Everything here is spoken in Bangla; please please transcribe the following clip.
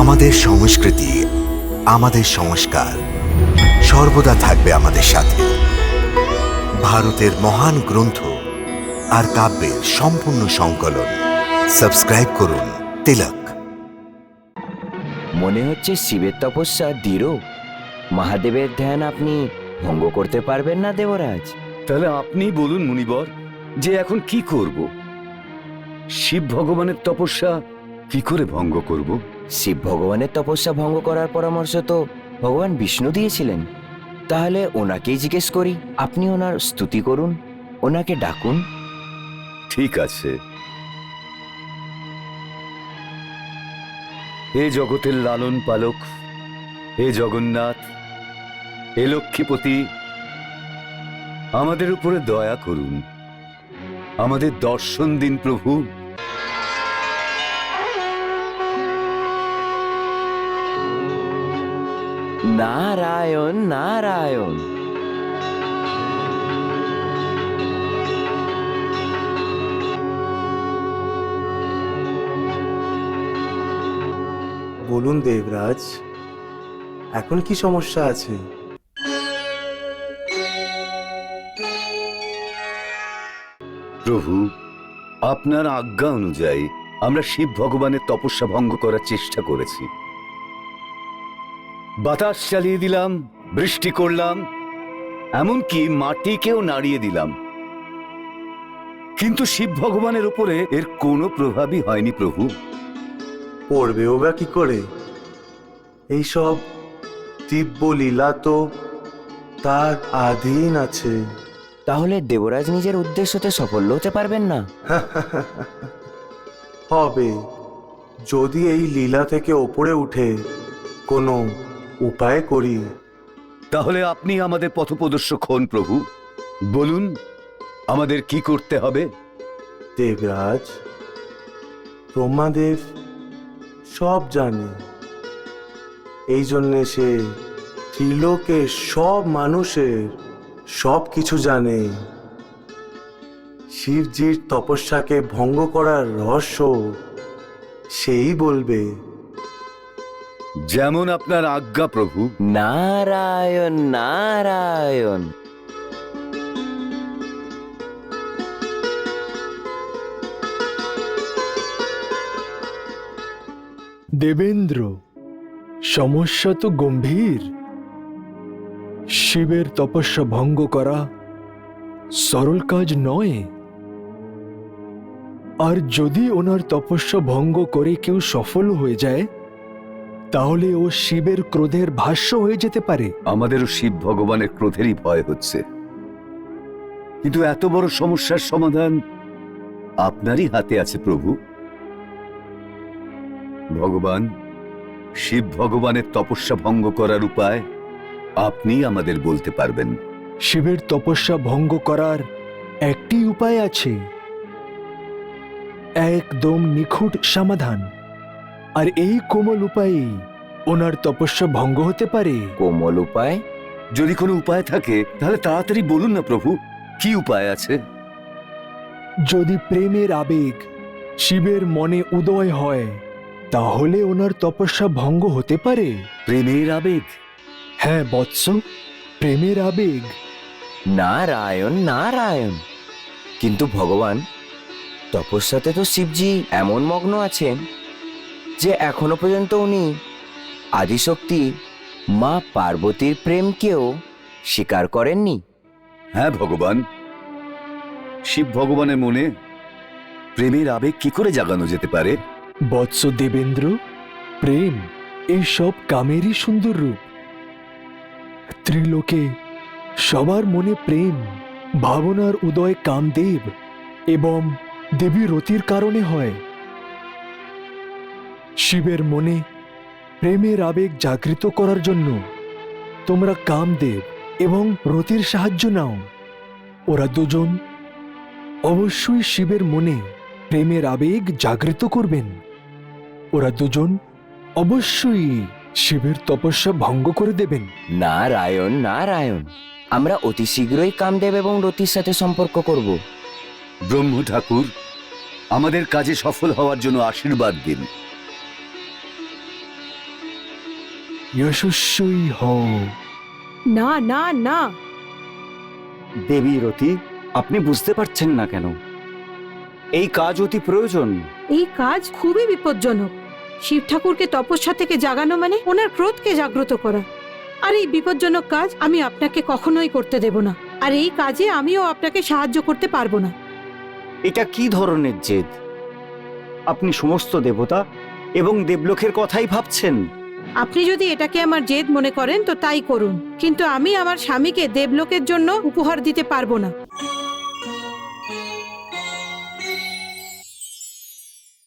আমাদের সংস্কৃতি, আমাদের সংস্কার সর্বদা থাকবে আমাদের সাথে। ভারতের মহান গ্রন্থ আর কাব্যের সম্পূর্ণ সংকলন। সাবস্ক্রাইব করুন তিলক। মনে হচ্ছে শিবের তপস্যা দৃঢ়। মহাদেবের ধ্যান আপনি ভঙ্গ করতে পারবেন না দেবরাজ। তাহলে আপনি বলুন মুনিবর, যে এখন কি করব? শিব ভগবানের তপস্যা কি করে ভঙ্গ করব? শিব ভগবানের তপস্যা ভঙ্গ করার পরামর্শ তো ভগবান বিষ্ণু দিয়েছিলেন। তাহলে ওনাকেই জিজ্ঞেস করি। আপনি ওনার স্তুতি করুন, ওনাকে ডাকুন। ঠিক আছে। হে জগতের লালন পালক, হে জগন্নাথ, হে লক্ষ্মীপতি, আমাদের উপরে দয়া করুন, আমাদের দর্শন দিন প্রভু। নারায়ণ নারায়ণ। বলুন দেবরাজ, এখন কি সমস্যা আছে? প্রভু, আপনার আজ্ঞা অনুযায়ী আমরা শিব ভগবানের তপস্যা ভঙ্গ করার চেষ্টা করেছি। বাতাস চালিয়ে দিলাম, বৃষ্টি করলাম, এমনকি মাটিকেও নাড়িয়ে দিলাম, কিন্তু শিব ভগবানের উপরে এর কোনো প্রভাবই হয়নি প্রভু। পড়বেও বা কি করে? এইসব দিব্য লীলা তো তার আধীন আছে। তাহলে দেবরাজ নিজের উদ্দেশ্যতে সফল হতে পারবেন না? হবে, যদি এই লীলা থেকে ওপরে উঠে কোনো উপায় করি। তাহলে আপনি আমাদের পথপ্রদর্শক হন প্রভু। বলুন, আমাদের কি করতে হবে? দেবরাজ, ব্রহ্মাদেব সব জানে। এই জন্যে সে ত্রিলোকের সব মানুষের সব কিছু জানে। শিবজির তপস্যাকে ভঙ্গ করার রহস্য সেই বলবে। যেমন আপনার আজ্ঞা প্রভু। নারায়ণ নারায়ণ। দেবেন্দ্র, সমস্যা তো গম্ভীর। শিবের তপস্যা ভঙ্গ করা সরল কাজ নয়। আর যদি ওনার তপস্যা ভঙ্গ করে কেউ সফল হয়ে যায়, তাহলে ও শিবের ক্রোধের ভাষ্য হয়ে যেতে পারে। আমাদেরও শিব ভগবানের ক্রোধেরই ভয় হচ্ছে, কিন্তু এত বড় সমস্যার সমাধান আপনারই হাতে আছে প্রভু। ভগবান, শিব ভগবানের তপস্যা ভঙ্গ করার উপায় আপনি আমাদের বলতে পারবেন। শিবের তপস্যা ভঙ্গ করার একটি উপায় আছে, একদম নিখুঁত সমাধান। আর এই কোমল উপায়েই ওনার তপস্যা ভঙ্গ হতে পারে। কোমল উপায়? যদি কোনো উপায় থাকে তাহলে তাড়াতাড়ি বলুন না প্রভু, কি উপায় আছে? যদি প্রেমের আবেগ শিবের মনে উদয় হয়, তাহলে ওনার তপস্যা ভঙ্গ হতে পারে। প্রেমের আবেগ? হ্যাঁ বৎস, প্রেমের আবেগ। নারায়ণ নারায়ণ। কিন্তু ভগবান, তপস্যাতে তো শিবজি এমন মগ্ন আছেন যে এখনো পর্যন্ত উনি আদিশক্তি মা পার্বতীর প্রেমকেও স্বীকার করেননি। হ্যাঁ ভগবান, শিব ভগবানের মনে প্রেমের আবেগ কি করে জাগানো যেতে পারে? বৎস দেবেন্দ্র, প্রেম এই সব কামেরই সুন্দর রূপ। ত্রিলোকে সবার মনে প্রেম ভাবনার উদয় কামদেব এবং দেবী রতির কারণে হয়। শিবের মনে প্রেমের আবেগ জাগৃত করার জন্য তোমরা কামদেব এবং রতির সাহায্য নাও। ওরা দুজন অবশ্যই শিবের মনে প্রেমের আবেগ জাগৃত করবেন। ওরা দুজন অবশ্যই শিবের তপস্যা ভঙ্গ করে দেবেন। নারায়ণ নারায়ণ। আমরা অতি শীঘ্রই কামদেব এবং রতির সাথে সম্পর্ক করব। ব্রহ্ম ঠাকুর, আমাদের কাজে সফল হওয়ার জন্য আশীর্বাদ দিন। যশস্বী হও। না না না, দেবী রতি, আপনি বুঝতে পারছেন না কেন? এই কাজ অতি প্রয়োজন। এই কাজ খুবই বিপজ্জনক। শিব ঠাকুরকে তপস্যা থেকে জাগানো মানে ওনার ক্রোধকে জাগ্রত করা। আর এই বিপজ্জনক কাজ আমি আপনাকে কখনোই করতে দেব না। আর এই কাজে আমিও আপনাকে সাহায্য করতে পারবো না। এটা কি ধরনের জেদ? আপনি সমস্ত দেবতা এবং দেবলোকের কথাই ভাবছেন। আপনি যদি এটাকে আমার জেদ মনে করেন তো তাই করুন, কিন্তু আমি আমার স্বামীকে দেবলোকের জন্য উপহার দিতে পারবো না।